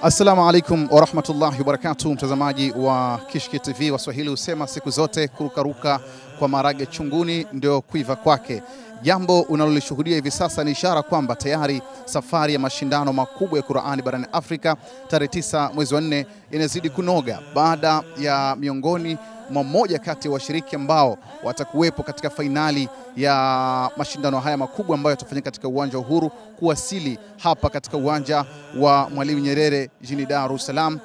Assalamu alaikum wa rahmatullahi wa barakatuh, mtazamaji wa Kishki TV. Waswahili husema siku zote kurukaruka kwa marage chunguni ndio kuiva kwake. Jambo unalolishuhudia hivi sasa ni ishara kwamba tayari safari ya mashindano makubwa ya Qur'ani barani Afrika tarehe 9 mwezi wa 4 inazidi kunoga baada ya miongoni mwa mmoja kati ya washiriki ambao watakuwepo katika fainali ya mashindano haya makubwa ambayo yatafanyika katika uwanja wa Uhuru kuwasili hapa katika uwanja wa Mwalimu Nyerere jijini Dar es Salaam,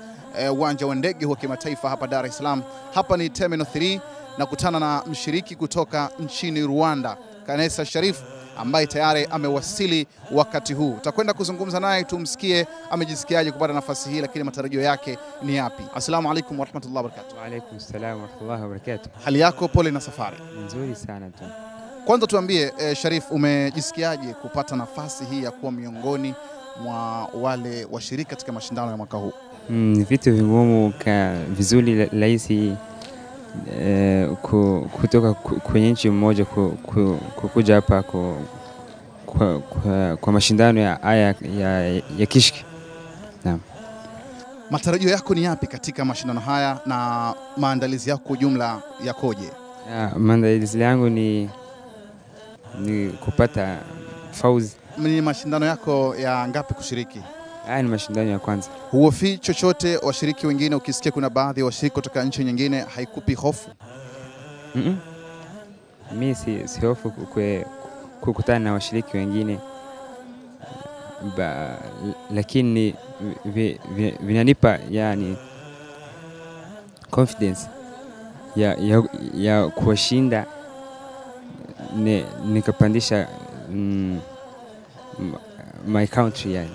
uwanja wa ndege wa kimataifa hapa Dar es Salaam. Hapa ni Terminal 3 na kutana na mshiriki kutoka nchini Rwanda, Kanesa Sharif, ambaye tayari amewasili wakati huu. Tutakwenda kuzungumza naye tumsikie amejisikiaje kupata nafasi hii, lakini matarajio yake ni yapi. Assalamu alaikum wa rahmatullahi wa barakatuh. Wa alaikum salam wa rahmatullahi wa barakatuh. Hali yako? Pole na safari. Nzuri sana tu. Kwanza tuambie Sharif, umejisikiaje kupata nafasi hii ya kuwa miongoni mwa wale washiriki katika mashindano ya mwaka huu? Vitu vigumu vizuri rahisi kutoka kwenye nchi mmoja kukuja hapa kwa mashindano ya Kishki. Naam. Matarajio yako ni yapi katika mashindano haya na maandalizi yako jumla yakoje? Maandalizi yangu ni kupata fauzi. Ni mashindano yako ya ngapi kushiriki? Haya ni mashindano ya kwanza. Huofi chochote washiriki wengine ukisikia kuna baadhi ya washiriki kutoka nchi nyingine, haikupi hofu? Mimi si hofu kukutana na washiriki wengine, lakini vinanipa yani confidence ya kuwashinda, nikapandisha my country yani.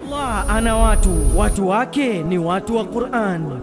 Allah ana watu wake ni watu wa Qur'an.